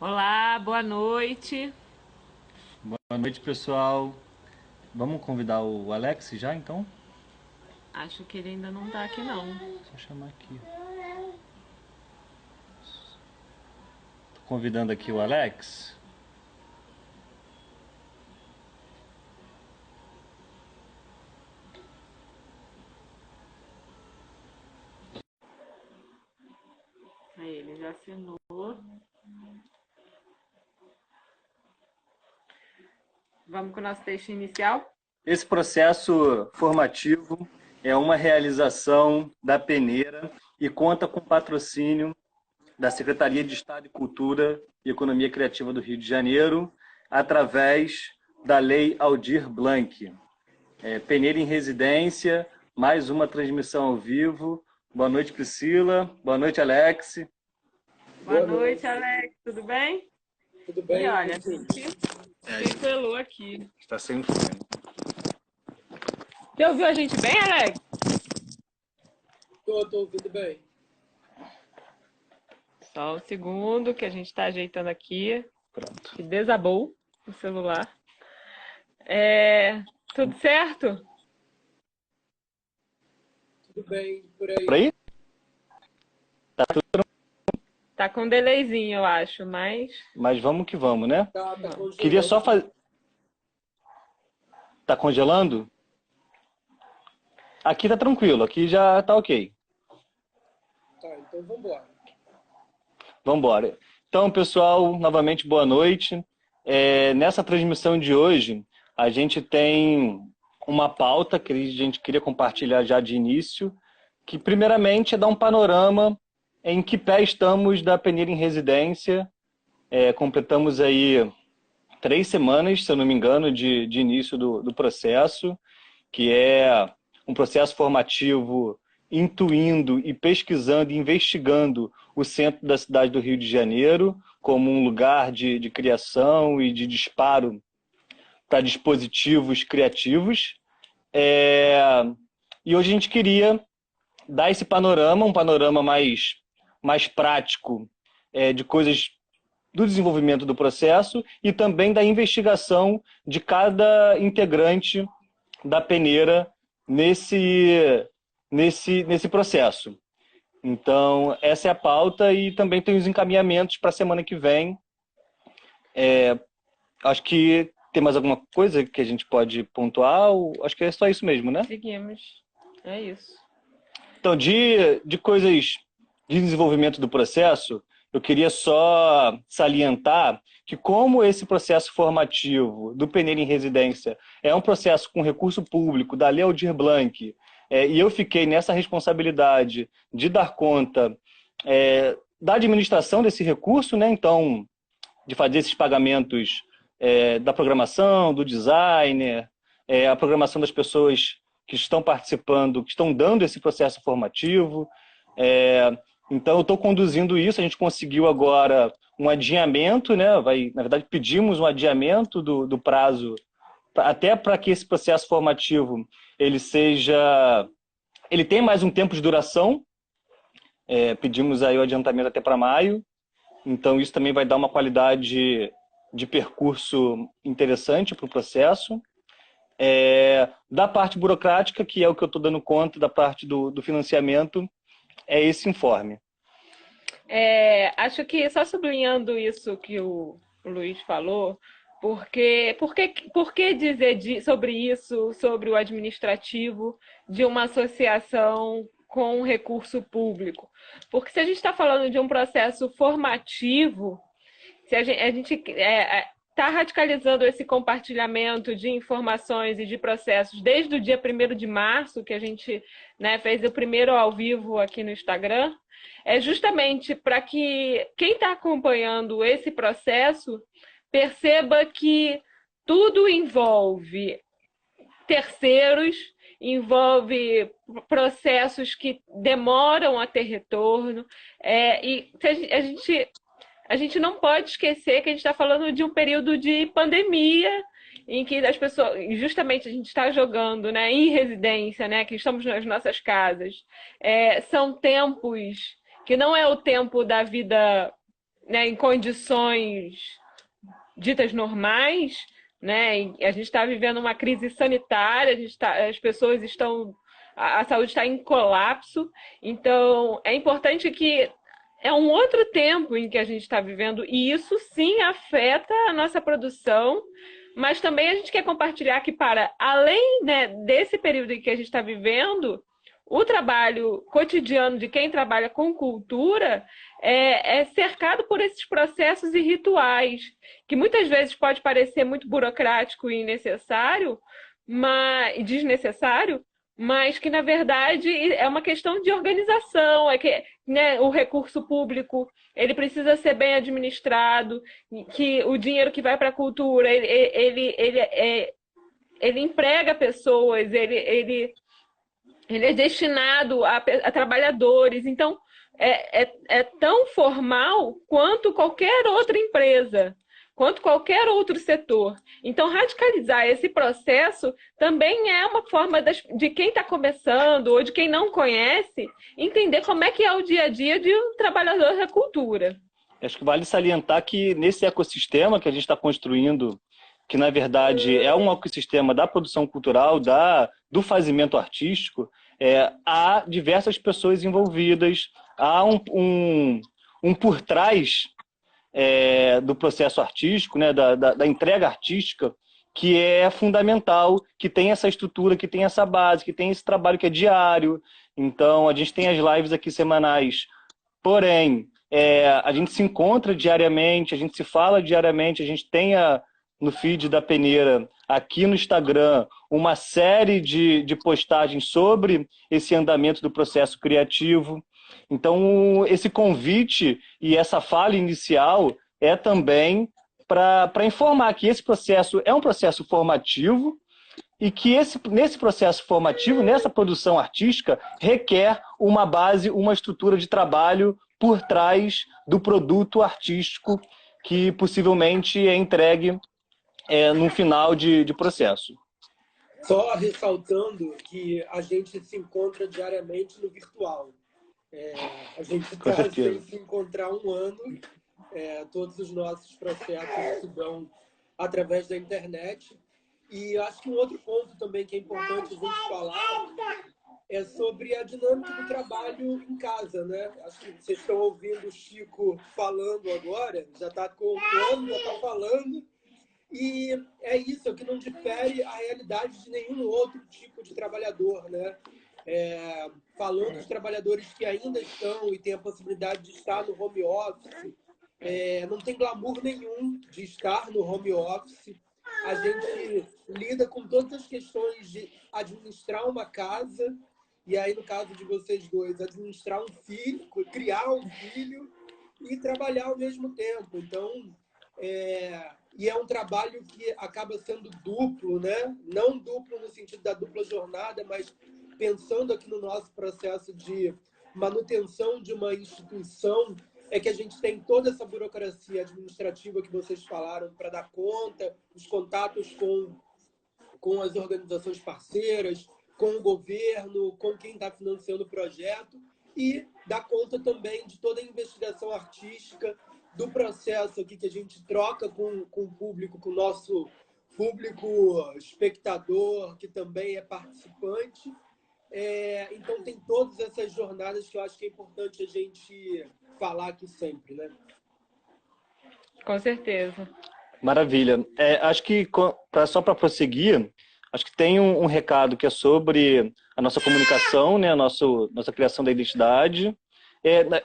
Olá, boa noite. Boa noite, pessoal. Vamos convidar o Alex já, então? Acho que ele ainda não tá aqui, não. Só chamar aqui. Tô convidando aqui o Alex. Aí, ele já assinou. Vamos com o nosso texto inicial? Esse processo formativo é uma realização da peneira e conta com patrocínio da Secretaria de Estado de Cultura e Economia Criativa do Rio de Janeiro, através da Lei Aldir Blanc. Peneira em residência, mais uma transmissão ao vivo. Boa noite, Priscila. Boa noite, Alex. Boa Boa noite, noite, Alex. Tudo bem? tudo E bem olha, a contigo? gente pincelou aqui. Está sem fone. Você ouviu a gente bem, Alex? Tô ouvindo bem. Só um segundo que a gente está ajeitando aqui. Pronto. Que desabou o celular. Tudo certo? Tudo bem por Por aí. aí? Tá tudo, Tá com um delayzinho, eu acho, mas mas vamos que vamos, né? Tá vamos. Queria congelando só aqui. fazer. Tá congelando? Aqui tá tranquilo, aqui já tá ok. Tá, então vamos embora. Vamos embora. Então, pessoal, novamente boa noite. Nessa transmissão de hoje, a gente tem uma pauta que a gente queria compartilhar já de início, que primeiramente é dar um panorama em que pé estamos da peneira em residência. Completamos aí 3 semanas, se eu não me engano, de início do processo, que é um processo formativo intuindo e pesquisando e investigando o centro da cidade do Rio de Janeiro como um lugar de criação e de disparo para dispositivos criativos. É, E hoje a gente queria dar esse panorama, um panorama mais prático, de coisas do desenvolvimento do processo e também da investigação de cada integrante da peneira nesse processo. Então, essa é a pauta e também tem os encaminhamentos para a semana que vem. Acho que tem mais alguma coisa que a gente pode pontuar? Acho que é só isso mesmo, né? Seguimos. É isso. Então, de coisas de desenvolvimento do processo, eu queria só salientar que como esse processo formativo do Peneira em Residência é um processo com recurso público da Lei Aldir Blanc, e eu fiquei nessa responsabilidade de dar conta da administração desse recurso, né? Então, de fazer esses pagamentos da programação, do designer, a programação das pessoas que estão participando, que estão dando esse processo formativo. É, então, eu estou conduzindo isso. A gente conseguiu agora um adiamento, né? Na verdade, pedimos um adiamento do prazo, até para que esse processo formativo ele tenha mais um tempo de duração. Pedimos aí o adiantamento até para maio. Então, isso também vai dar uma qualidade de percurso interessante para o processo. Da parte burocrática, que é o que eu estou dando conta da parte do financiamento, é esse informe. Acho que só sublinhando isso que o Luiz falou, por que dizer sobre isso, sobre o administrativo de uma associação com recurso público? Porque se a gente está falando de um processo formativo, se a gente está radicalizando esse compartilhamento de informações e de processos desde o dia 1º de março, que a gente, né, fez o primeiro ao vivo aqui no Instagram, é justamente para que quem está acompanhando esse processo perceba que tudo envolve terceiros, envolve processos que demoram a ter retorno, e a gente não pode esquecer que a gente está falando de um período de pandemia em que as pessoas, justamente a gente está jogando, né, em residência, né, que estamos nas nossas casas, são tempos que não é o tempo da vida né, em condições ditas normais, né? E a gente está vivendo uma crise sanitária, as pessoas estão, a saúde está em colapso, então é importante que é um outro tempo em que a gente está vivendo e isso sim afeta a nossa produção, mas também a gente quer compartilhar que para além, né, desse período em que a gente está vivendo, o trabalho cotidiano de quem trabalha com cultura é cercado por esses processos e rituais, que muitas vezes pode parecer muito burocrático e necessário, e desnecessário, mas que, na verdade, é uma questão de organização, é que, né, o recurso público ele precisa ser bem administrado, que o dinheiro que vai para a cultura, ele emprega pessoas, ele é destinado a trabalhadores. Então, é tão formal quanto qualquer outra empresa, quanto qualquer outro setor. Então, radicalizar esse processo também é uma forma de quem está começando ou de quem não conhece entender como é que é o dia a dia de um trabalhador da cultura. Acho que vale salientar que nesse ecossistema que a gente está construindo, que na verdade é um ecossistema da produção cultural, do fazimento artístico, há diversas pessoas envolvidas, há um por trás do processo artístico, né, da entrega artística, que é fundamental, que tem essa estrutura, que tem essa base, que tem esse trabalho que é diário. Então, a gente tem as lives aqui semanais, porém, a gente se encontra diariamente, a gente se fala diariamente, a gente tem no feed da Peneira, aqui no Instagram, uma série de postagens sobre esse andamento do processo criativo. Então, esse convite e essa fala inicial é também para informar que esse processo é um processo formativo e que nesse processo formativo, nessa produção artística, requer uma base, uma estrutura de trabalho por trás do produto artístico que possivelmente é entregue no final de processo. Só ressaltando que a gente se encontra diariamente no virtual. A gente está sem se encontrar um ano. Todos os nossos processos se dão através da internet. E acho que um outro ponto também que é importante a gente falar é sobre a dinâmica do trabalho em casa, né? Acho que vocês estão ouvindo o Chico falando agora, já está contando, já está falando. E é isso, que não difere a realidade de nenhum outro tipo de trabalhador, né? Falando de trabalhadores que ainda estão e têm a possibilidade de estar no home office, não tem glamour nenhum de estar no home office. A gente lida com todas as questões de administrar uma casa, e aí, no caso de vocês dois, administrar um filho, criar um filho e trabalhar ao mesmo tempo. Então, e é um trabalho que acaba sendo duplo, né? Não duplo no sentido da dupla jornada, mas pensando aqui no nosso processo de manutenção de uma instituição, é que a gente tem toda essa burocracia administrativa que vocês falaram para dar conta, os contatos com as organizações parceiras, com o governo, com quem está financiando o projeto, e dar conta também de toda a investigação artística, do processo aqui que a gente troca com o público, com o nosso público espectador, que também é participante. Então, tem todas essas jornadas que eu acho que é importante a gente falar aqui sempre, né? Com certeza. Maravilha. Acho que, só para prosseguir, acho que tem um recado que é sobre a nossa comunicação, né? Nossa criação da identidade,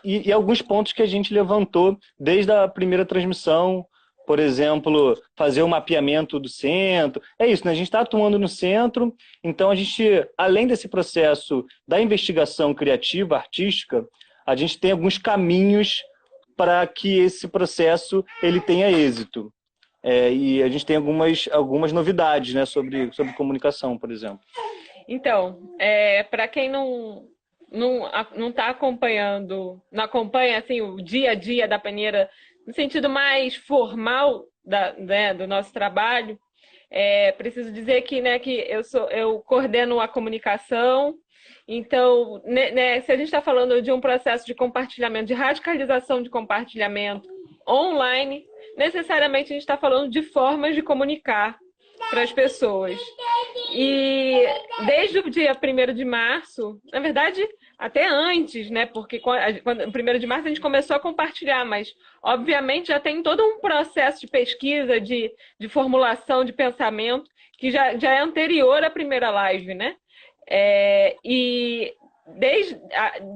e alguns pontos que a gente levantou desde a primeira transmissão. Por exemplo, fazer o mapeamento do centro. É isso, né? A gente está atuando no centro, então a gente, além desse processo da investigação criativa, artística, a gente tem alguns caminhos para que esse processo ele tenha êxito. E a gente tem algumas novidades, né, sobre comunicação, por exemplo. Então, para quem não está acompanhando, não acompanha assim, o dia a dia da Peneira no sentido mais formal do nosso trabalho, preciso dizer que, né, que eu coordeno a comunicação. Então, né, se a gente está falando de um processo de compartilhamento, de radicalização de compartilhamento, online, necessariamente a gente está falando de formas de comunicar para as pessoas. E desde o dia 1º de março, na verdade, até antes, né? Porque no 1º de março a gente começou a compartilhar, mas obviamente já tem todo um processo de pesquisa, de formulação de pensamento, que já é anterior à primeira live, né? E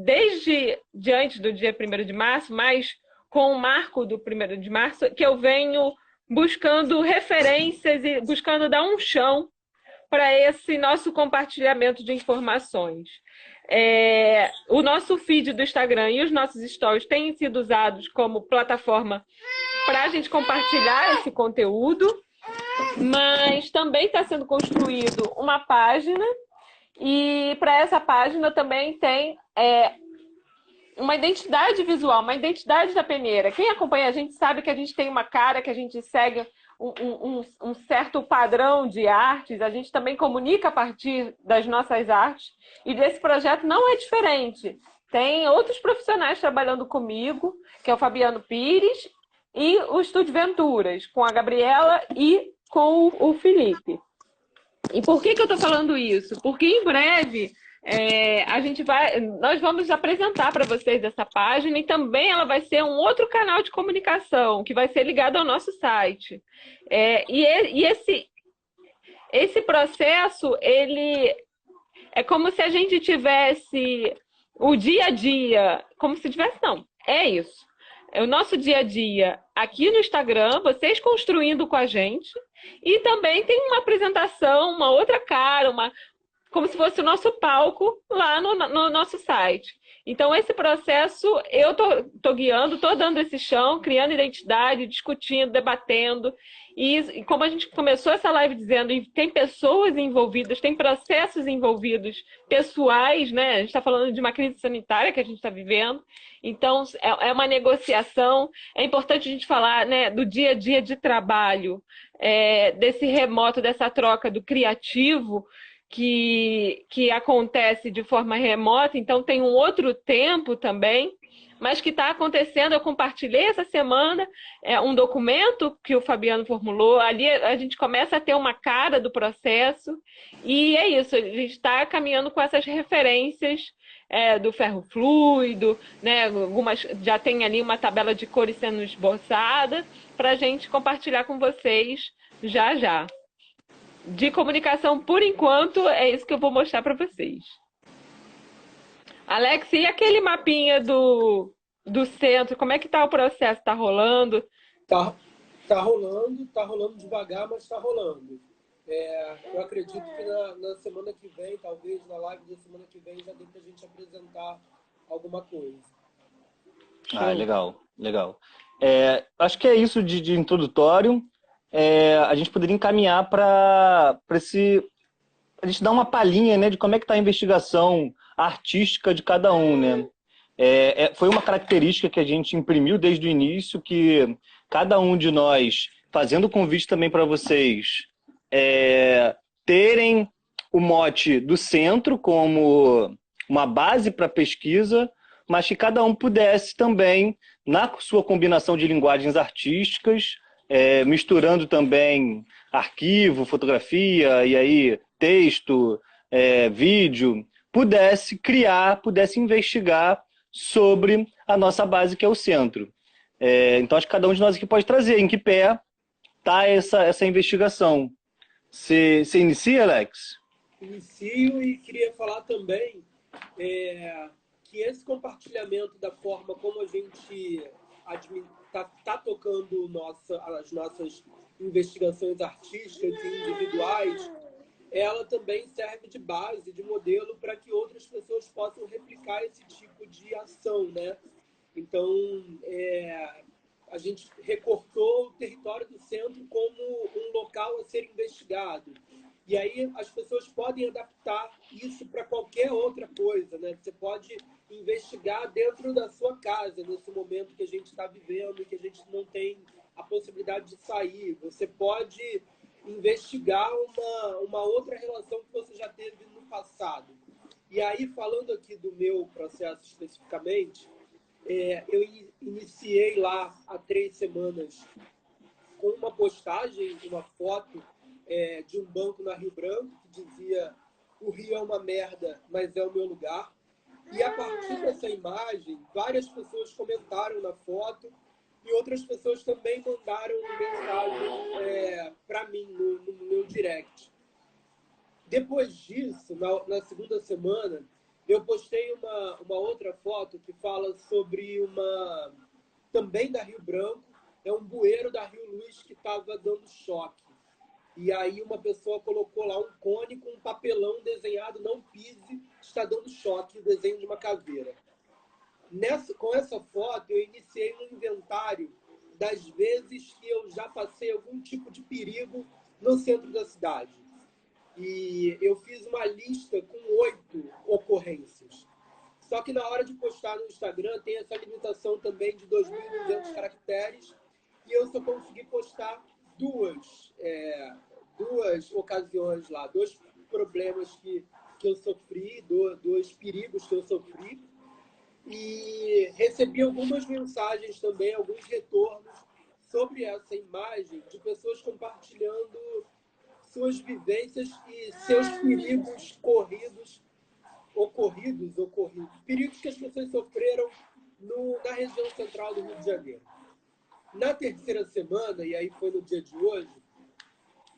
desde diante do dia 1º de março, mas com o marco do 1º de março, que eu venho buscando referências e buscando dar um chão para esse nosso compartilhamento de informações. O nosso feed do Instagram e os nossos stories têm sido usados como plataforma para a gente compartilhar esse conteúdo, mas também está sendo construído uma página, e para essa página também tem uma identidade visual, uma identidade da peneira. Quem acompanha a gente sabe que a gente tem uma cara, que a gente segue um certo padrão de artes, a gente também comunica a partir das nossas artes, e desse projeto não é diferente. Tem outros profissionais trabalhando comigo, que é o Fabiano Pires, e o Estúdio Venturas, com a Gabriela e com o Felipe. E por que eu estou falando isso? Porque em breve nós vamos apresentar para vocês essa página, e também ela vai ser um outro canal de comunicação que vai ser ligado ao nosso site. Esse processo, ele é como se a gente tivesse o dia a dia, como se tivesse, não, é isso. É o nosso dia a dia aqui no Instagram, vocês construindo com a gente, e também tem uma apresentação, uma outra cara, como se fosse o nosso palco lá no nosso site. Então, esse processo eu tô guiando, estou dando esse chão, criando identidade, discutindo, debatendo. E como a gente começou essa live dizendo, tem pessoas envolvidas, tem processos envolvidos, pessoais, né? A gente está falando de uma crise sanitária que a gente está vivendo. Então, é uma negociação. É importante a gente falar, né, do dia a dia de trabalho, desse remoto, dessa troca do criativo, que acontece de forma remota, então tem um outro tempo também, mas que está acontecendo. Eu compartilhei essa semana um documento que o Fabiano formulou, ali a gente começa a ter uma cara do processo, e é isso, a gente está caminhando com essas referências do ferro fluido, né? Algumas já tem ali uma tabela de cores sendo esboçada, para a gente compartilhar com vocês já já. De comunicação, por enquanto, é isso que eu vou mostrar para vocês. Alex, e aquele mapinha do centro, como é que está o processo? Está rolando? Tá rolando devagar, mas está rolando. Eu acredito que na semana que vem, talvez na live da semana que vem, já dê para a gente apresentar alguma coisa. Legal, legal. Acho que é isso de introdutório. A gente poderia encaminhar para a gente dar uma palhinha, né, de como é que está a investigação artística de cada um, né? Foi uma característica que a gente imprimiu desde o início, que cada um de nós, fazendo o convite também para vocês, terem o mote do centro como uma base para pesquisa, mas que cada um pudesse também, na sua combinação de linguagens artísticas, misturando também arquivo, fotografia, e aí texto, vídeo, pudesse criar, pudesse investigar sobre a nossa base, que é o centro. Então, acho que cada um de nós aqui pode trazer em que pé está essa investigação. Você inicia, Alex? Inicio, e queria falar também que esse compartilhamento da forma como a gente está tocando as nossas investigações artísticas e individuais, ela também serve de base, de modelo, para que outras pessoas possam replicar esse tipo de ação, né? Então, a gente recortou o território do centro como um local a ser investigado. E aí as pessoas podem adaptar isso para qualquer outra coisa, né? Você pode investigar dentro da sua casa, nesse momento que a gente está vivendo e que a gente não tem a possibilidade de sair. Você pode investigar uma outra relação que você já teve no passado. E aí, falando aqui do meu processo especificamente, Eu iniciei lá há 3 semanas com uma postagem, uma foto de um banco na Rio Branco que dizia: o Rio é uma merda, mas é o meu lugar. E a partir dessa imagem, várias pessoas comentaram na foto e outras pessoas também mandaram mensagem para mim no meu direct. Depois disso, na segunda semana, eu postei uma outra foto que fala sobre também da Rio Branco, é um bueiro da Rio Luz que estava dando choque. E aí uma pessoa colocou lá um cone com um papelão desenhado: não pise, está dando choque, o desenho de uma caveira. Com essa foto, eu iniciei um inventário das vezes que eu já passei algum tipo de perigo no centro da cidade. E eu fiz uma lista com 8 ocorrências. Só que na hora de postar no Instagram tem essa limitação também de 2.200 caracteres e eu só consegui postar duas ocasiões lá, 2 problemas que eu sofri, 2 perigos que eu sofri. E recebi algumas mensagens também, alguns retornos sobre essa imagem de pessoas compartilhando suas vivências e seus perigos ocorridos, perigos que as pessoas sofreram na região central do Rio de Janeiro. Na terceira semana, e aí foi no dia de hoje,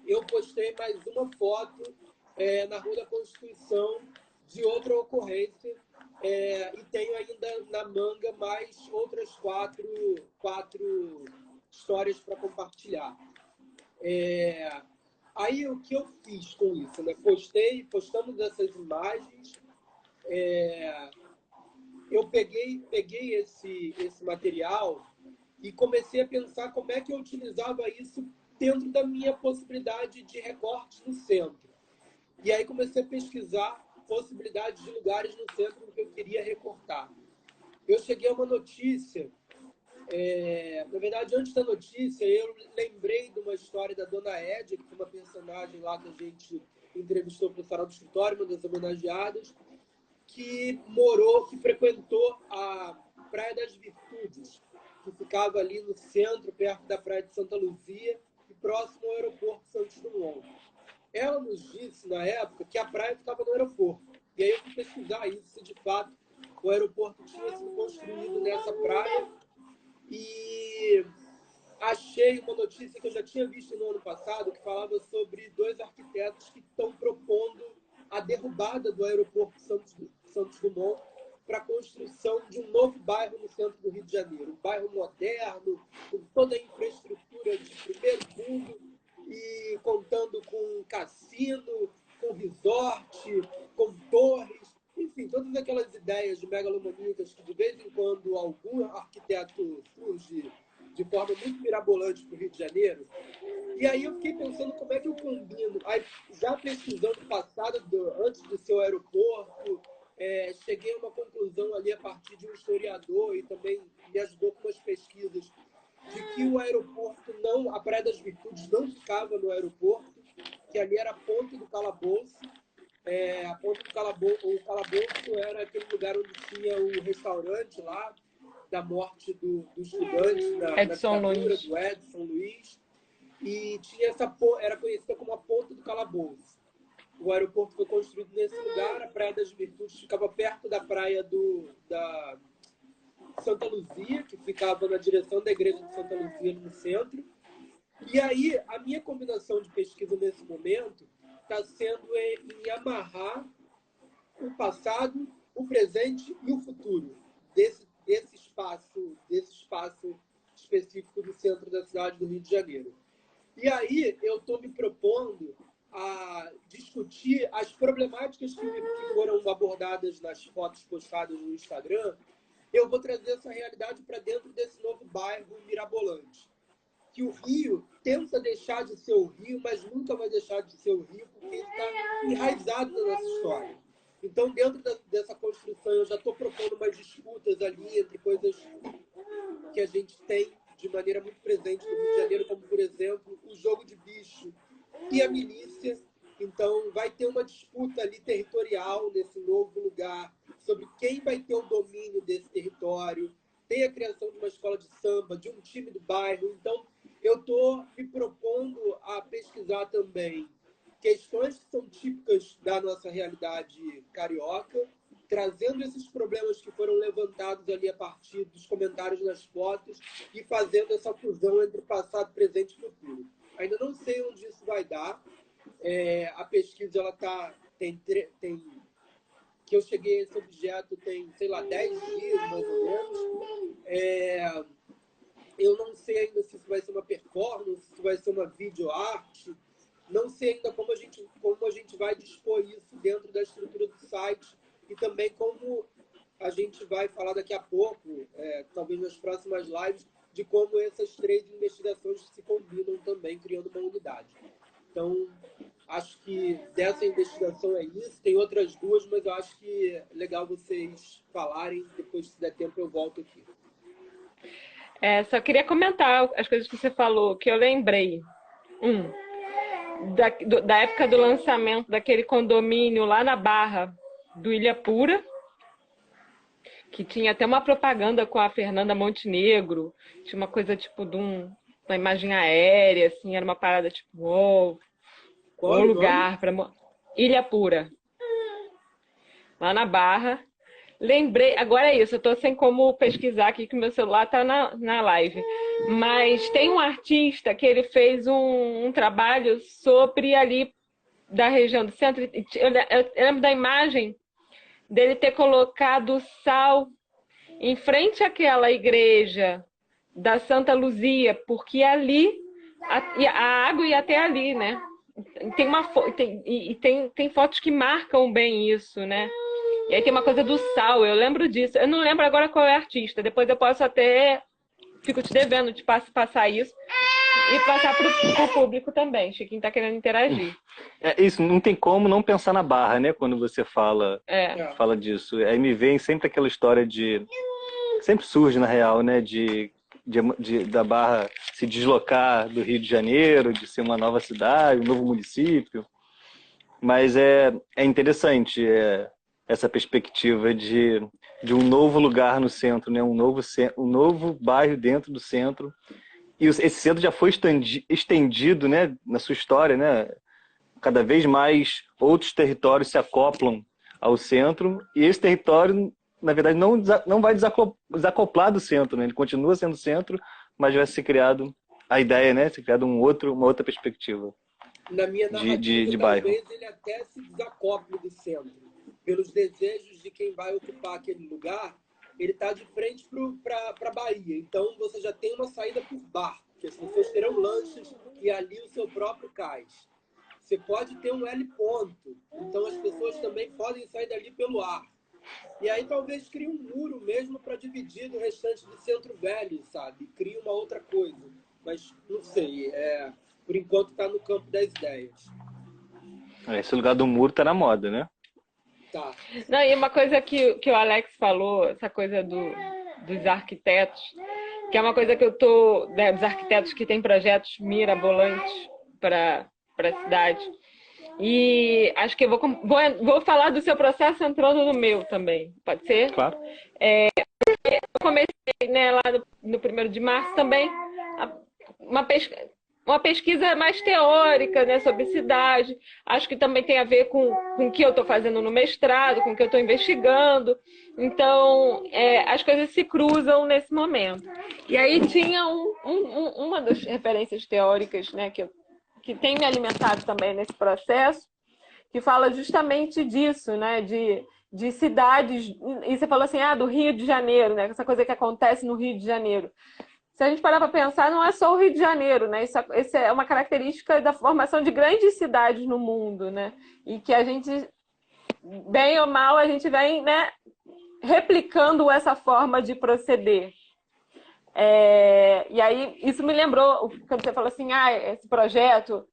eu postei mais uma foto na Rua da Constituição de outra ocorrência e tenho ainda na manga mais outras quatro histórias para compartilhar. Aí o que eu fiz com isso? Né? Postamos essas imagens, eu peguei esse material e comecei a pensar como é que eu utilizava isso dentro da minha possibilidade de recortes no centro. E aí comecei a pesquisar possibilidades de lugares no centro que eu queria recortar. Eu cheguei a uma notícia, na verdade, antes da notícia, eu lembrei de uma história da Dona Édia, que foi uma personagem lá que a gente entrevistou para o Sarau do Escritório, uma das homenageadas, que frequentou a Praia das Virtudes, que ficava ali no centro, perto da Praia de Santa Luzia e próximo ao aeroporto Santos Dumont. Ela nos disse, na época, que a praia ficava no aeroporto. E aí eu fui pesquisar isso, se de fato o aeroporto tinha sido construído nessa praia. E achei uma notícia que eu já tinha visto no ano passado, que falava sobre 2 arquitetos que estão propondo a derrubada do aeroporto Santos Dumont para a construção de um novo bairro no centro do Rio de Janeiro. Um bairro moderno, com toda a infraestrutura de primeiro mundo e contando com cassino, com resort, com torres, enfim, todas aquelas ideias megalomaníacas que de vez em quando algum arquiteto surge de forma muito mirabolante para o Rio de Janeiro. E aí eu fiquei pensando como é que eu combino. Aí, já pesquisando o passado, antes de ser o aeroporto, cheguei a uma conclusão ali a partir de um historiador e também me ajudou com umas pesquisas de que o aeroporto a Praia das Virtudes não ficava no aeroporto, que ali era a ponte do Calabouço. A ponte do Calabouço, o Calabouço era aquele lugar onde tinha o restaurante lá, da morte do estudante, na ditadura do Edson Luiz. E tinha era conhecida como a ponte do Calabouço. O aeroporto foi construído nesse lugar, a Praia das Virtudes ficava perto da praia da Santa Luzia, que ficava na direção da igreja de Santa Luzia, no centro. E aí, a minha combinação de pesquisa nesse momento está sendo em amarrar o passado, o presente e o futuro desse espaço específico do centro da cidade do Rio de Janeiro. E aí, eu estou me propondo a discutir as problemáticas que foram abordadas nas fotos postadas no Instagram. Eu vou trazer essa realidade para dentro desse novo bairro mirabolante. Que o Rio tenta deixar de ser o Rio, mas nunca vai deixar de ser o Rio, porque ele está enraizado na nossa história. Então, dentro dessa construção, eu já estou propondo umas disputas ali entre coisas que a gente tem de maneira muito presente no Rio de Janeiro, como, por exemplo, o jogo de bicho e a milícia. Então, vai ter uma disputa ali territorial nesse novo lugar sobre quem vai ter o domínio desse território. ter a criação de uma escola de samba, de um time do bairro. Então, eu estou me propondo a pesquisar também questões que são típicas da nossa realidade carioca, trazendo esses problemas que foram levantados ali a partir dos comentários nas fotos e fazendo essa fusão entre passado, presente e futuro. Ainda não sei onde isso vai dar. A pesquisa ela tem que eu cheguei a esse objeto tem, sei lá, 10 dias, mais ou menos. Eu não sei ainda se isso vai ser uma performance, se vai ser uma videoarte. Não sei ainda como a gente vai dispor isso dentro da estrutura do site e também como a gente vai falar daqui a pouco, talvez nas próximas lives, de como essas 3 investigações se combinam também, criando uma unidade. Então, acho que dessa investigação é isso. Tem outras 2, mas eu acho que é legal vocês falarem. Depois, se der tempo, eu volto aqui. Só queria comentar as coisas que você falou, que eu lembrei. Da época do lançamento daquele condomínio lá na Barra do Ilha Pura, que tinha até uma propaganda com a Fernanda Montenegro. Tinha uma coisa tipo de uma imagem aérea, assim, era uma parada tipo, uou, um lugar para Ilha Pura. Lá na Barra. Lembrei, agora é isso, eu estou sem como pesquisar aqui, que o meu celular está na live. Mas tem um artista que ele fez um trabalho sobre ali da região do centro. Eu lembro da imagem dele ter colocado sal em frente àquela igreja da Santa Luzia, porque ali a água ia até ali, né? Tem fotos que marcam bem isso, né? E aí tem uma coisa do sal, eu lembro disso. Eu não lembro agora qual é o artista. Depois eu posso até... Fico te devendo de passar isso e passar para o público também. Chiquinho está querendo interagir. Isso, não tem como não pensar na Barra, né? Quando você fala disso. Aí me vem sempre aquela história de... Sempre surge, na real, né? Da Barra se deslocar do Rio de Janeiro, de ser uma nova cidade, um novo município. Mas é interessante essa perspectiva de um novo lugar no centro, né? Um novo bairro dentro do centro. E esse centro já foi estendido, né? Na sua história, né? Cada vez mais outros territórios se acoplam ao centro. E esse território, na verdade, não vai desacoplar do centro, né? Ele continua sendo centro, mas vai ser criado a ideia, né? Ser criado uma outra perspectiva. Na minha narrativa, de bairro. Talvez ele até se desacople do centro. Pelos desejos de quem vai ocupar aquele lugar, ele está de frente para a Bahia. Então, você já tem uma saída por barco, que as pessoas terão lanchas e ali o seu próprio cais. Você pode ter um L ponto, então as pessoas também podem sair dali pelo ar. E aí talvez crie um muro mesmo para dividir do restante do Centro Velho, sabe? Crie uma outra coisa. Mas, não sei, por enquanto está no campo das ideias. Esse lugar do muro está na moda, né? Tá. Não, e uma coisa que o Alex falou, essa coisa dos arquitetos, que é uma coisa que eu tô, né, dos arquitetos que têm projetos mirabolantes para a cidade. E acho que eu vou falar do seu processo entrando no meu também, pode ser? Claro. Eu comecei, né, lá no 1º de março também uma pesquisa mais teórica, né, sobre cidade. Acho que também tem a ver com o que eu estou fazendo no mestrado, com o que eu estou investigando. Então, as coisas se cruzam nesse momento. E aí tinha uma das referências teóricas, né, que tem me alimentado também nesse processo, que fala justamente disso, né, de cidades. E você falou assim, do Rio de Janeiro, né, essa coisa que acontece no Rio de Janeiro. Se a gente parar para pensar, não é só o Rio de Janeiro, né? Isso é uma característica da formação de grandes cidades no mundo, né? E que a gente, bem ou mal, a gente vem, né, replicando essa forma de proceder. E aí, isso me lembrou, quando você falou assim, esse projeto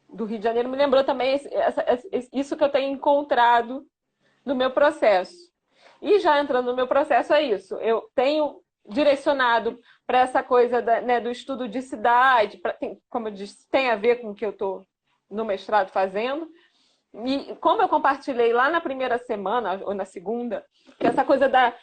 do Rio de Janeiro, me lembrou também isso que eu tenho encontrado no meu processo. E já entrando no meu processo, é isso. Eu tenho direcionado para essa coisa né, do estudo de cidade, como eu disse, tem a ver com o que eu estou no mestrado fazendo, E como eu compartilhei lá na primeira semana, ou na segunda, que essa coisa da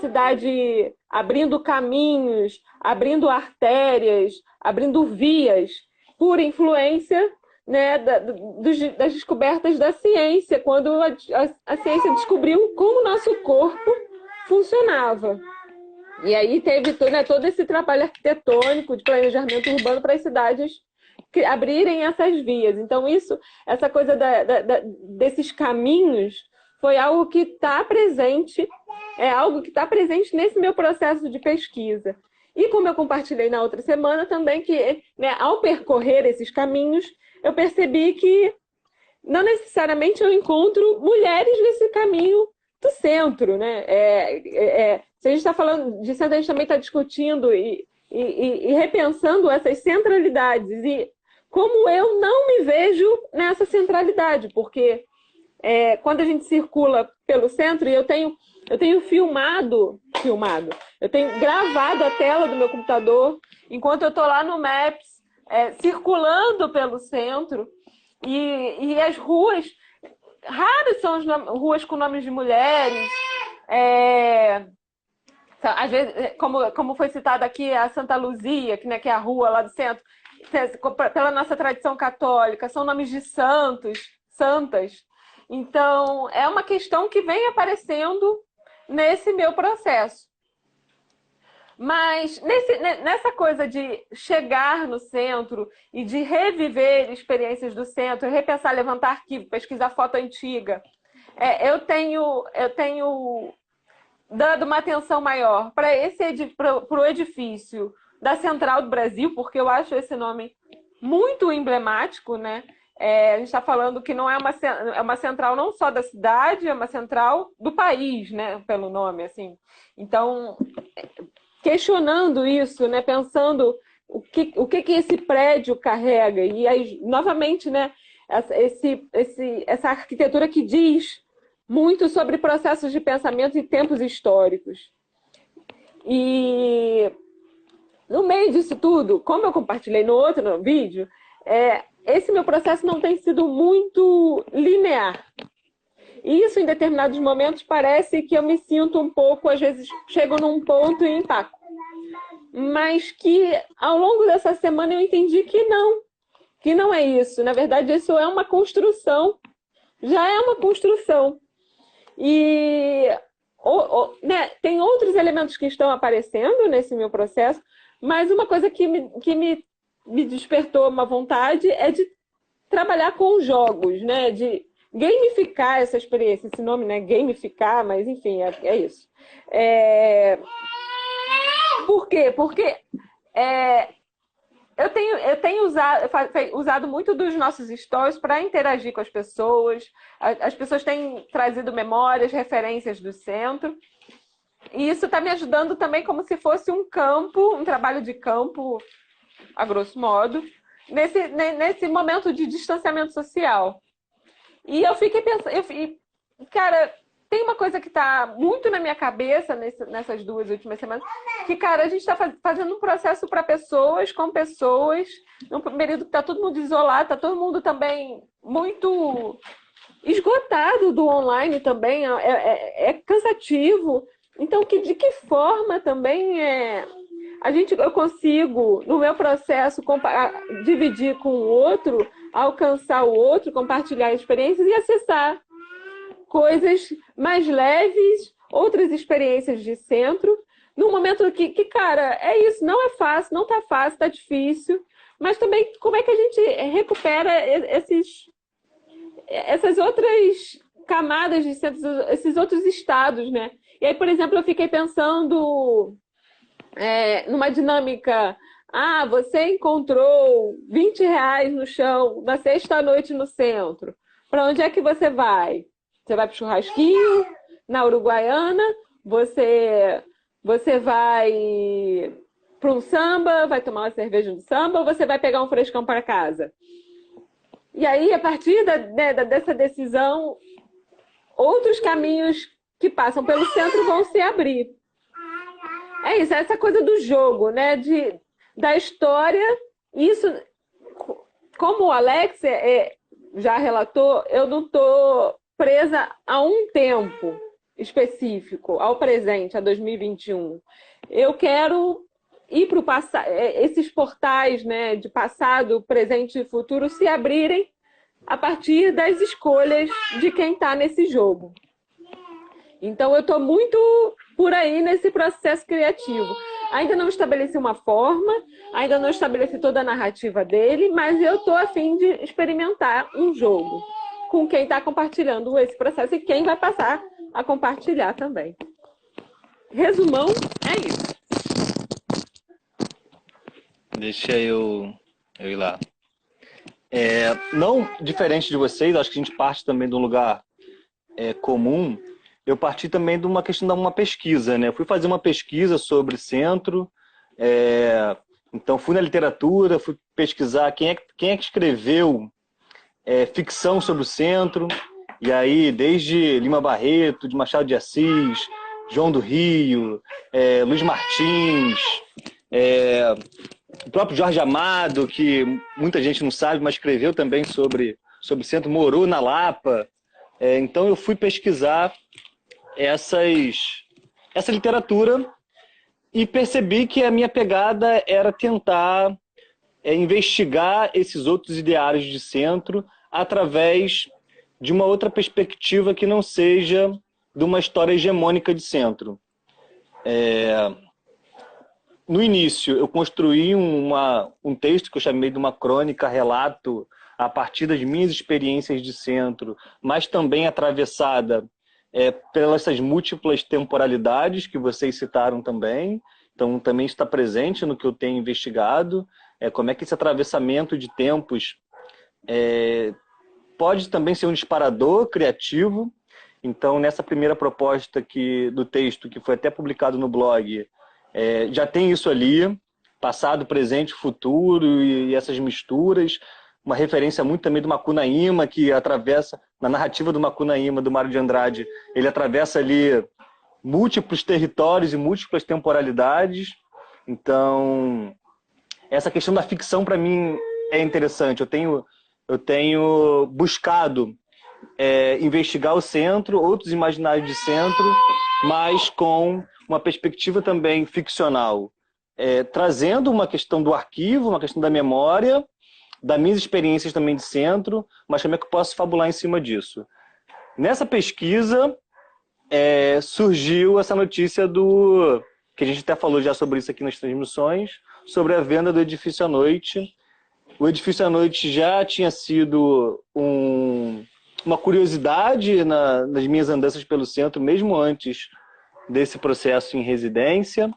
cidade abrindo caminhos, abrindo artérias, abrindo vias, por influência, né, das descobertas da ciência, quando a ciência descobriu como o nosso corpo funcionava. E aí teve todo esse trabalho arquitetônico de planejamento urbano para as cidades abrirem essas vias. Então, essa coisa desses caminhos foi algo que está presente, nesse meu processo de pesquisa. E como eu compartilhei na outra semana também, que, né, ao percorrer esses caminhos, eu percebi que não necessariamente eu encontro mulheres nesse caminho do centro, né? Se a gente está falando de centro, a gente também está discutindo e repensando essas centralidades e como eu não me vejo nessa centralidade, porque quando a gente circula pelo centro, e eu tenho filmado, eu tenho gravado a tela do meu computador enquanto eu estou lá no Maps, circulando pelo centro, e as ruas, raras são as ruas com nomes de mulheres, às vezes, como foi citado aqui, a Santa Luzia, que é a rua lá do centro, pela nossa tradição católica, são nomes de santos, santas. Então, é uma questão que vem aparecendo nesse meu processo. Mas nessa coisa de chegar no centro e de reviver experiências do centro, repensar, levantar arquivo, pesquisar foto antiga, eu tenho dado uma atenção maior para o edifício da Central do Brasil, porque eu acho esse nome muito emblemático, né? A gente está falando que não é uma central não só da cidade, é uma central do país, né? Pelo nome, assim. Então, questionando isso, né? Pensando o que esse prédio carrega. E aí, novamente, né? Essa arquitetura que diz muito sobre processos de pensamento e tempos históricos. E no meio disso tudo, como eu compartilhei no outro vídeo, esse meu processo não tem sido muito linear. E isso, em determinados momentos, parece que eu me sinto um pouco, às vezes, chego num ponto e empaco. Mas que, ao longo dessa semana, eu entendi que não é isso. Na verdade, isso é uma construção, já é uma construção. E né, tem outros elementos que estão aparecendo nesse meu processo, mas uma coisa que me despertou uma vontade é de trabalhar com jogos, né? De gamificar essa experiência. Esse nome, né? Gamificar, mas enfim, é isso. Por quê? Porque eu tenho usado muito dos nossos stories para interagir com as pessoas. As pessoas têm trazido memórias, referências do centro. E isso está me ajudando também como se fosse um trabalho de campo, a grosso modo, nesse momento de distanciamento social. E eu fiquei pensando, cara, tem uma coisa que está muito na minha cabeça nessas 2 últimas semanas, que, cara, a gente está fazendo um processo para pessoas, com pessoas, num período que está todo mundo isolado, está todo mundo também muito esgotado do online também, é cansativo. Então, de que forma também eu consigo, no meu processo, dividir com o outro, alcançar o outro, compartilhar experiências e acessar coisas mais leves, outras experiências de centro, num momento que, cara, é isso, não é fácil, não está fácil, está difícil, mas também como é que a gente recupera essas outras camadas de centros, esses outros estados, né? E aí, por exemplo, eu fiquei pensando numa dinâmica, você encontrou R$20 no chão na sexta-noite no centro, para onde é que você vai? Você vai para o churrasquinho, na Uruguaiana, você vai para um samba, vai tomar uma cerveja no samba, ou você vai pegar um frescão para casa? E aí, a partir dessa decisão, outros caminhos que passam pelo centro vão se abrir. É isso, essa coisa do jogo, né? Da história. Isso, como o Alex, já relatou, eu não estou presa a um tempo específico, ao presente, a 2021. Eu quero ir para o passado, esses portais, né, de passado, presente e futuro se abrirem a partir das escolhas de quem está nesse jogo. Então, eu estou muito por aí nesse processo criativo. Ainda não estabeleci uma forma, ainda não estabeleci toda a narrativa dele, mas eu estou a fim de experimentar um jogo com quem está compartilhando esse processo e quem vai passar a compartilhar também. Resumão, é isso. Deixa eu ir lá. Não diferente de vocês, acho que a gente parte também de um lugar comum. Eu parti também de uma questão de uma pesquisa, né? Fui fazer uma pesquisa sobre centro, então fui na literatura, fui pesquisar quem é que escreveu ficção sobre o centro, e aí desde Lima Barreto, de Machado de Assis, João do Rio, Luiz Martins, o próprio Jorge Amado, que muita gente não sabe, mas escreveu também sobre o centro, morou na Lapa. Então eu fui pesquisar essa literatura e percebi que a minha pegada era tentar investigar esses outros ideários de centro através de uma outra perspectiva que não seja de uma história hegemônica de centro. No início, eu construí um texto que eu chamei de uma crônica, relato, a partir das minhas experiências de centro, mas também atravessada pelas essas múltiplas temporalidades que vocês citaram também. Então, também está presente no que eu tenho investigado, como é que esse atravessamento de tempos pode também ser um disparador criativo. Então, nessa primeira proposta do texto, que foi até publicado no blog, já tem isso ali, passado, presente, futuro e essas misturas. Uma referência muito também do Macunaíma, que atravessa, na narrativa do Macunaíma, do Mário de Andrade, ele atravessa ali múltiplos territórios e múltiplas temporalidades. Então, essa questão da ficção, para mim, é interessante. Eu tenho buscado investigar o centro, outros imaginários de centro, mas com uma perspectiva também ficcional, trazendo uma questão do arquivo, uma questão da memória, das minhas experiências também de centro, mas como é que eu posso fabular em cima disso? Nessa pesquisa, surgiu essa notícia que a gente até falou já sobre isso aqui nas transmissões, sobre a venda do Edifício à Noite. O Edifício à Noite já tinha sido uma curiosidade nas minhas andanças pelo centro, mesmo antes desse processo em residência.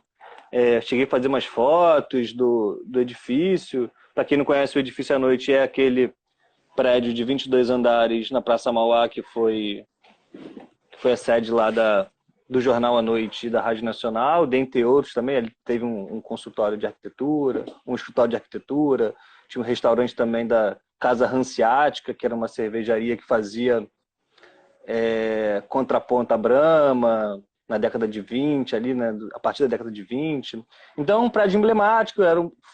Cheguei a fazer umas fotos do edifício. Para quem não conhece, o Edifício à Noite é aquele prédio de 22 andares na Praça Mauá, que foi a sede lá do Jornal à Noite e da Rádio Nacional, dentre outros também. Ele teve um consultório de arquitetura, um escritório de arquitetura, tinha um restaurante também da Casa Hanseática, que era uma cervejaria que fazia contraponto à Brahma, na década de 20, ali, né, a partir da década de 20. Então, um prédio emblemático,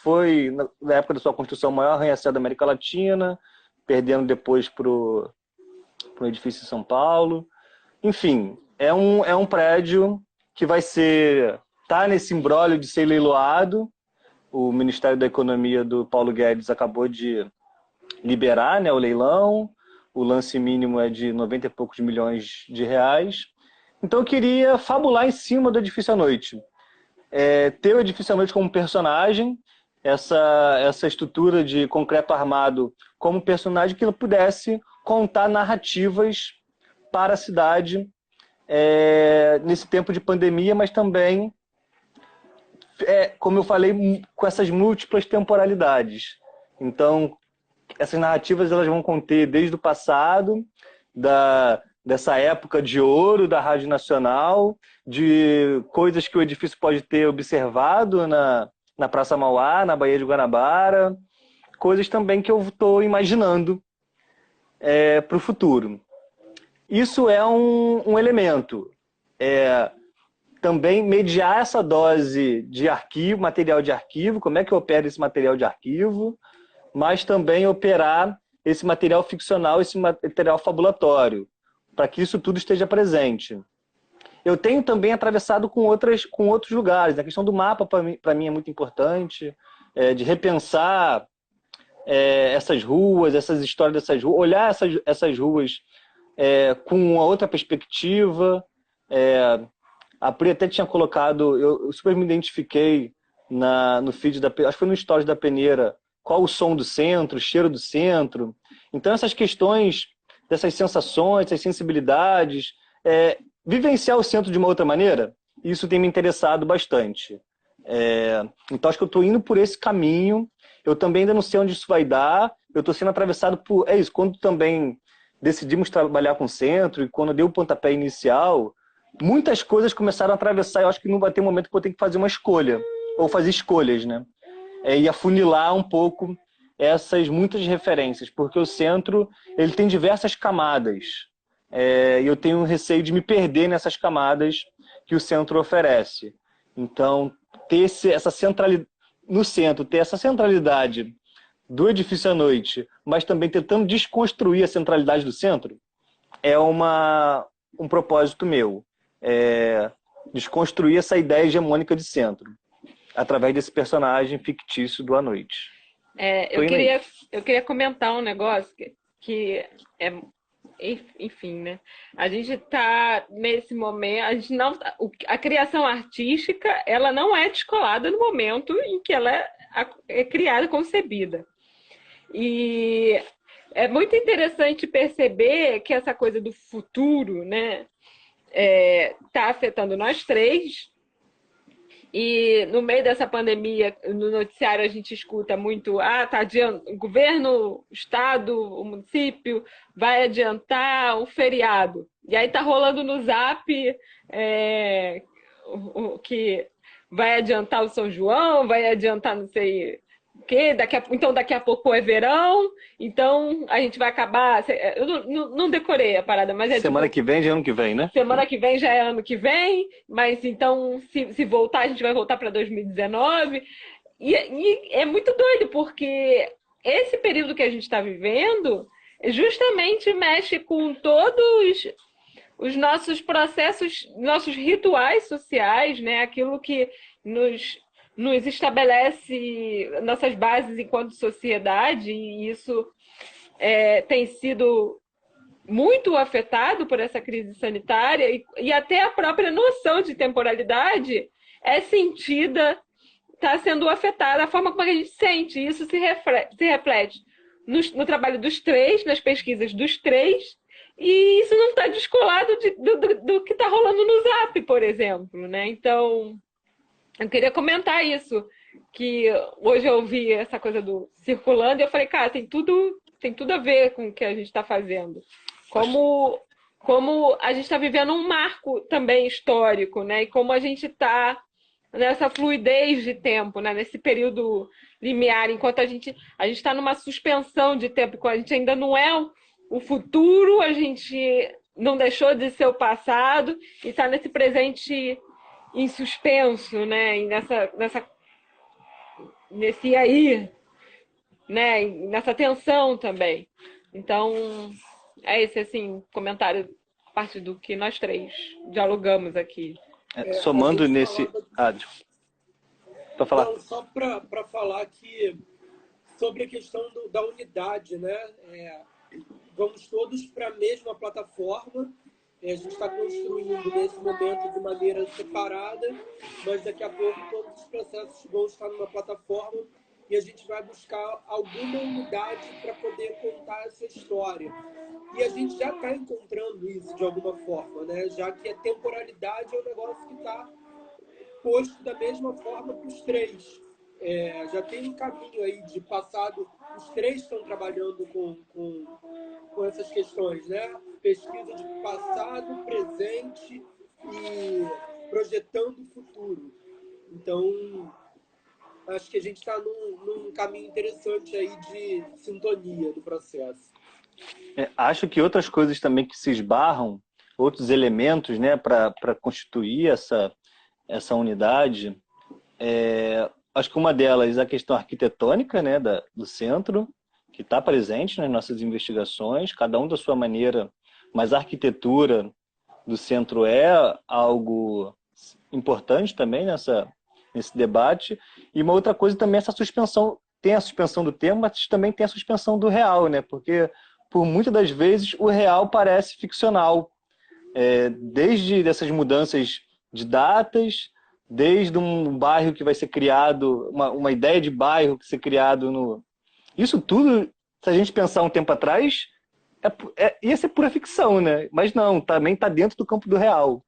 foi, na época da sua construção, o maior arranha-céu da América Latina, perdendo depois para o edifício de São Paulo. Enfim, é um prédio que tá nesse imbróglio de ser leiloado. O Ministério da Economia do Paulo Guedes acabou de liberar, né, o leilão. O lance mínimo é de 90 e poucos milhões de reais. Então eu queria fabular em cima do Edifício à Noite. Ter o Edifício à Noite como personagem, essa estrutura de concreto armado como personagem que ele pudesse contar narrativas para a cidade nesse tempo de pandemia, mas também, como eu falei, com essas múltiplas temporalidades. Então, essas narrativas elas vão conter desde o passado, dessa época de ouro da Rádio Nacional, de coisas que o edifício pode ter observado na Praça Mauá, na Baía de Guanabara, coisas também que eu estou imaginando para o futuro. Isso é um elemento. Também mediar essa dose de arquivo, material de arquivo, como é que eu opero esse material de arquivo, mas também operar esse material ficcional, esse material fabulatório, para que isso tudo esteja presente. Eu tenho também atravessado com outros lugares. A questão do mapa, para mim, é muito importante, de repensar essas ruas, essas histórias dessas ruas, olhar essas ruas com uma outra perspectiva. A Pri até tinha colocado, eu super me identifiquei no feed acho que foi no Stories da Peneira, qual o som do centro, o cheiro do centro. Então essas questões, dessas sensações, essas sensibilidades, vivenciar o centro de uma outra maneira, isso tem me interessado bastante. Então acho que eu estou indo por esse caminho. Eu também ainda não sei onde isso vai dar. Eu estou sendo atravessado por... isso, quando também decidimos trabalhar com o centro e quando deu o pontapé inicial, muitas coisas começaram a atravessar. Eu acho que não vai ter um momento que eu vou ter que fazer uma escolha, ou fazer escolhas, né? E afunilar um pouco essas muitas referências, porque o centro ele tem diversas camadas. E eu tenho receio de me perder nessas camadas que o centro oferece. Então, ter essa centralidade no centro, ter essa centralidade do edifício à noite, mas também tentando desconstruir a centralidade do centro, é um propósito meu. Desconstruir essa ideia hegemônica de centro, através desse personagem fictício do À Noite. Eu queria comentar um negócio que enfim, né? A gente está nesse momento, a criação artística, ela não é descolada no momento em que ela é criada, concebida. E é muito interessante perceber que essa coisa do futuro, né, está afetando nós três. E no meio dessa pandemia, no noticiário a gente escuta muito, tá adiantando, o governo, o estado, o município vai adiantar o feriado. E aí tá rolando no Zap o que vai adiantar o São João, vai adiantar não sei o quê, então daqui a pouco é verão, então a gente vai acabar... Eu não decorei a parada, mas semana que vem já é ano que vem, né? Semana que vem já é ano que vem, mas então se voltar, a gente vai voltar para 2019. E é muito doido, porque esse período que a gente está vivendo justamente mexe com todos os nossos processos, nossos rituais sociais, né? Aquilo que nos estabelece nossas bases enquanto sociedade, e isso tem sido muito afetado por essa crise sanitária, e até a própria noção de temporalidade é sentida, está sendo afetada, a forma como a gente sente. Isso se reflete no trabalho dos três, nas pesquisas dos três, e isso não está descolado do que está rolando no Zap, por exemplo, né? Então, eu queria comentar isso, que hoje eu ouvi essa coisa do circulando, e eu falei, cara, tem tudo a ver com o que a gente está fazendo. Como a gente está vivendo um marco também histórico, né? E como a gente está nessa fluidez de tempo, né? Nesse período limiar, enquanto a gente está numa suspensão de tempo, enquanto a gente ainda não é o futuro, a gente não deixou de ser o passado e está nesse presente em suspenso, né? E nesse aí, né? E nessa tensão também. Então, é esse, assim, comentário a partir do que nós três dialogamos aqui. Somando nesse... para falar. Não, só para falar que sobre a questão da unidade, né? Vamos todos para a mesma plataforma. A gente está construindo nesse momento de maneira separada, mas daqui a pouco todos os processos vão estar numa plataforma e a gente vai buscar alguma unidade para poder contar essa história. E a gente já está encontrando isso de alguma forma, né? Já que a temporalidade é um negócio que está posto da mesma forma para os três. Já tem um caminho aí de passado, os três estão trabalhando com essas questões, né? Pesquisa de passado, presente e projetando o futuro. Então, acho que a gente está num caminho interessante aí de sintonia do processo. Acho que outras coisas também que se esbarram, outros elementos, né, para constituir essa unidade, acho que uma delas é a questão arquitetônica, né, do centro, que está presente nas nossas investigações, cada um da sua maneira, mas a arquitetura do centro é algo importante também nesse debate. E uma outra coisa também é essa suspensão, tem a suspensão do termo, mas também tem a suspensão do real, né? Porque por muitas das vezes o real parece ficcional, desde dessas mudanças de datas, desde um bairro que vai ser criado, uma ideia de bairro que vai ser criado no... Isso tudo, se a gente pensar um tempo atrás, ia ser pura ficção, né? Mas não, também está dentro do campo do real.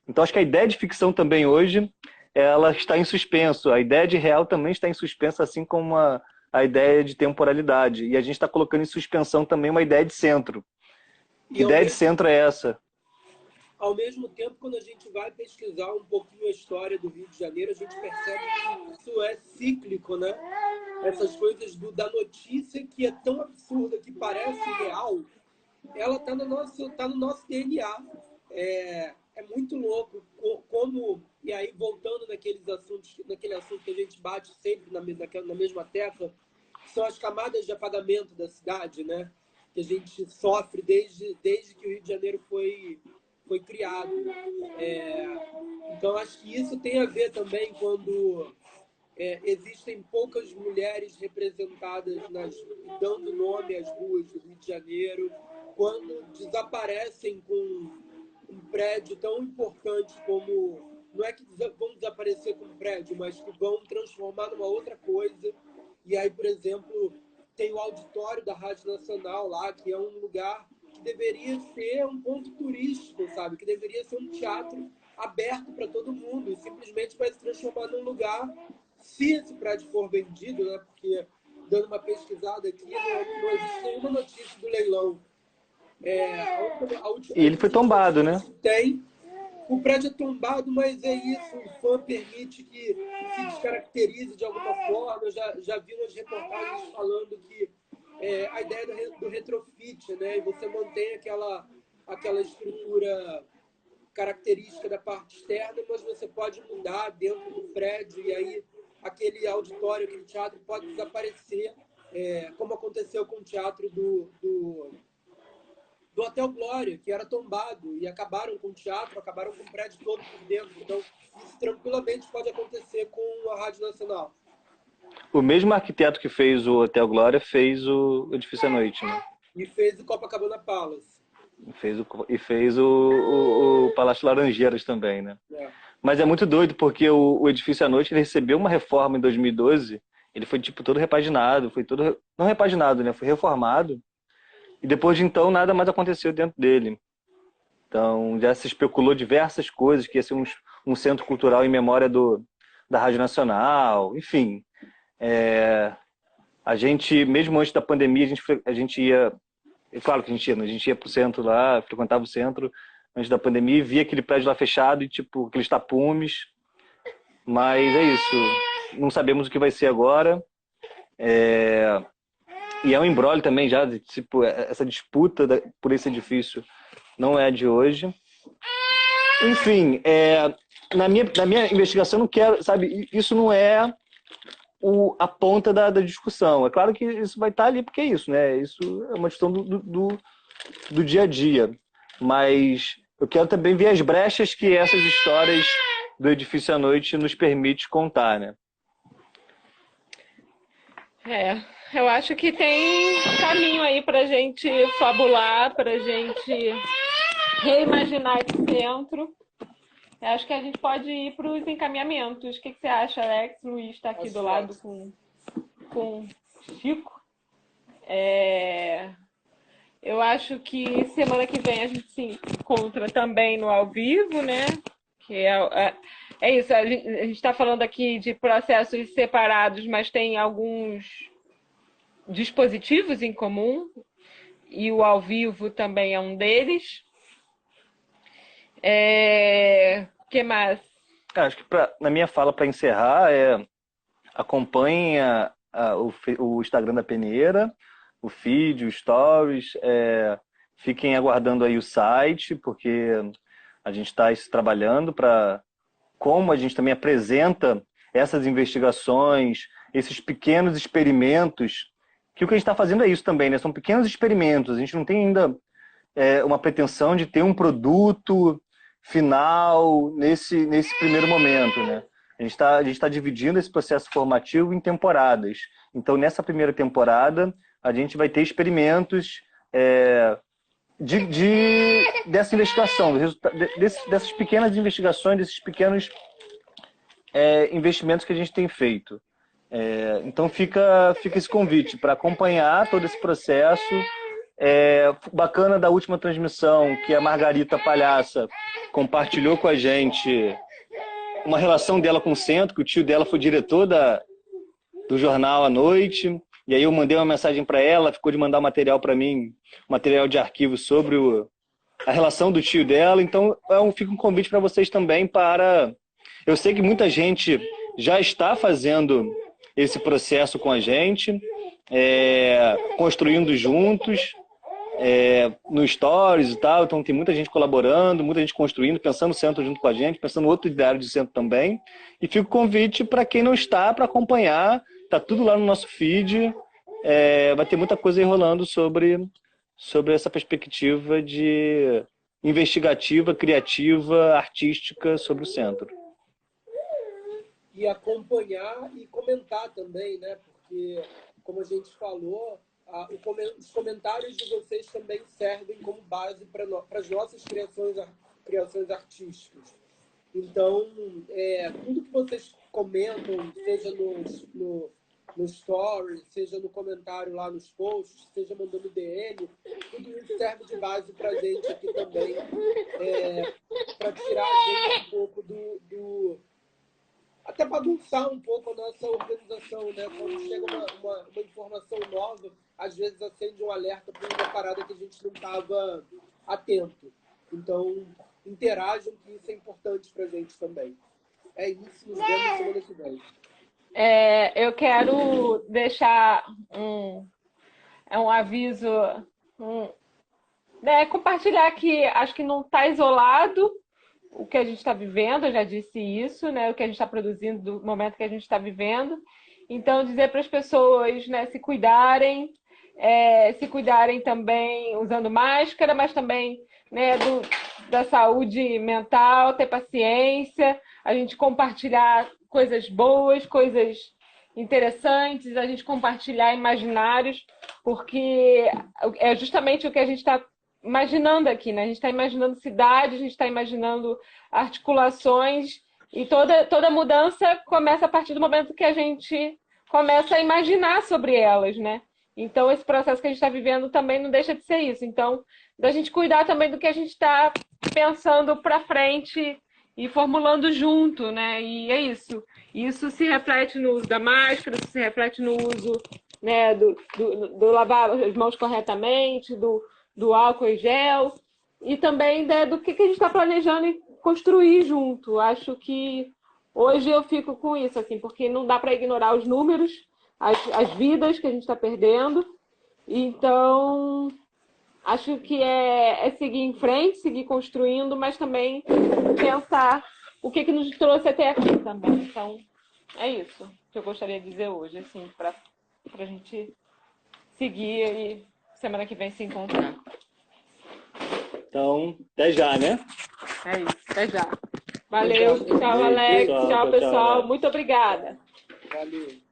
Então acho que a ideia de ficção também hoje, ela está em suspenso. A ideia de real também está em suspenso, assim como a ideia de temporalidade. E a gente está colocando em suspensão também uma ideia de centro. Que ideia de centro é essa? Ao mesmo tempo, quando a gente vai pesquisar um pouquinho a história do Rio de Janeiro, a gente percebe que isso é cíclico, né? Essas coisas da notícia que é tão absurda, que parece real, ela está no nosso DNA. É muito louco como... E aí, voltando naquele assunto que a gente bate sempre na mesma tecla, são as camadas de apagamento da cidade, né? Que a gente sofre desde que o Rio de Janeiro foi criado. Então, acho que isso tem a ver também quando existem poucas mulheres representadas dando nome às ruas do Rio de Janeiro, quando desaparecem com um prédio tão importante como... Não é que vão desaparecer com um prédio, mas que vão transformar numa outra coisa. E aí, por exemplo, tem o auditório da Rádio Nacional lá, que é um lugar que deveria ser um ponto turístico, sabe? Que deveria ser um teatro aberto para todo mundo. E simplesmente vai se transformar num lugar, se esse prédio for vendido, né? Porque, dando uma pesquisada aqui, não existe nenhuma notícia do leilão. E ele foi tombado, né? O prédio é tombado, mas é isso. O fã permite que se descaracterize de alguma forma. Eu já vi umas reportagens falando que a ideia do retrofit, né? E você mantém aquela estrutura característica da parte externa, mas você pode mudar dentro do prédio e aí aquele auditório, aquele teatro pode desaparecer, como aconteceu com o teatro do Hotel Glória, que era tombado, e acabaram com o teatro, acabaram com o prédio todo por dentro. Então, isso tranquilamente pode acontecer com a Rádio Nacional. O mesmo arquiteto que fez o Hotel Glória fez o Edifício à Noite, né? E fez o Copacabana Palace. E fez o Palácio Laranjeiras também, né? Mas é muito doido, porque o Edifício à Noite ele recebeu uma reforma em 2012, ele foi tipo todo repaginado, foi todo... Não repaginado, né? Foi reformado. E depois de então, nada mais aconteceu dentro dele. Então, já se especulou diversas coisas, que ia ser um centro cultural em memória da Rádio Nacional, enfim. A gente, mesmo antes da pandemia, a gente ia... É claro que a gente ia pro centro lá, frequentava o centro antes da pandemia e via aquele prédio lá fechado e, tipo, aqueles tapumes. Mas é isso. Não sabemos o que vai ser agora. E é um imbróglio também já, tipo, essa disputa por esse edifício não é de hoje. Enfim, na minha investigação, eu não quero, sabe, isso não é a ponta da discussão. É claro que isso vai estar ali porque é isso, né? Isso é uma questão do dia a dia. Mas eu quero também ver as brechas que essas histórias do Edifício à Noite nos permite contar, né? Eu acho que tem caminho aí para a gente fabular, para a gente reimaginar esse centro. Eu acho que a gente pode ir para os encaminhamentos. O que você acha, Alex? Luiz está aqui do lado com Chico. Eu acho que semana que vem a gente se encontra também no ao vivo, né? Que é isso, a gente está falando aqui de processos separados, mas tem alguns dispositivos em comum, e o ao vivo também é um deles. Que mais? Acho que na minha fala para encerrar, acompanhem o Instagram da Peneira, o feed, o stories, fiquem aguardando aí o site, porque a gente está trabalhando para como a gente também apresenta essas investigações, esses pequenos experimentos que o que a gente está fazendo é isso também, né? São pequenos experimentos. A gente não tem ainda uma pretensão de ter um produto final nesse primeiro momento, né? A gente tá dividindo esse processo formativo em temporadas. Então, nessa primeira temporada, a gente vai ter experimentos dessa investigação, dessas pequenas investigações, desses pequenos investimentos que a gente tem feito. Então fica esse convite para acompanhar todo esse processo. Bacana da última transmissão que a Margarita Palhaça compartilhou com a gente uma relação dela com o centro, que o tio dela foi diretor do jornal à noite. E aí eu mandei uma mensagem para ela, ficou de mandar material para mim, material de arquivo sobre a relação do tio dela. Então fica um convite para vocês também para... Eu sei que muita gente já está fazendo esse processo com a gente, construindo juntos, no Stories e tal. Então tem muita gente colaborando, muita gente construindo, pensando o centro junto com a gente, pensando outro ideário de centro também. E fica o convite para quem não está, para acompanhar. Tá tudo lá no nosso feed. Vai ter muita coisa aí rolando sobre essa perspectiva de investigativa, criativa, artística sobre o centro. E acompanhar e comentar também, né? Porque, como a gente falou, os comentários de vocês também servem como base para as nossas criações artísticas. Então, tudo que vocês comentam, seja no story, seja no comentário lá nos posts, seja mandando DM, tudo isso serve de base para a gente aqui também, para tirar a gente um pouco até para aguçar um pouco a nossa organização, né? Quando chega uma informação nova, às vezes acende um alerta para uma parada que a gente não estava atento. Então, interajam, que isso é importante para a gente também. É isso, nos vemos semana que vem. Eu quero deixar um aviso, compartilhar que acho que não está isolado o que a gente está vivendo, eu já disse isso, né? O que a gente está produzindo do momento que a gente está vivendo. Então, dizer para as pessoas, né, se cuidarem também usando máscara, mas também, né, da saúde mental, ter paciência, a gente compartilhar coisas boas, coisas interessantes, a gente compartilhar imaginários, porque é justamente o que a gente está imaginando aqui, né? A gente está imaginando cidades, a gente está imaginando articulações, e toda mudança começa a partir do momento que a gente começa a imaginar sobre elas, né? Então, esse processo que a gente está vivendo também não deixa de ser isso. Então, da gente cuidar também do que a gente está pensando para frente e formulando junto, né? E é isso. Isso se reflete no uso da máscara, se reflete no uso, né, do lavar as mãos corretamente, do álcool e gel, e também do que a gente está planejando e construir junto. Acho que hoje eu fico com isso, assim, porque não dá para ignorar os números, as vidas que a gente está perdendo. Então, acho que é seguir em frente, seguir construindo, mas também pensar o que nos trouxe até aqui também. Então, é isso que eu gostaria de dizer hoje, assim, para a gente seguir e semana que vem se encontrar. Então, até já, né? É isso, até já. Valeu, tchau, Alex, tchau, pessoal. Muito obrigada. Valeu.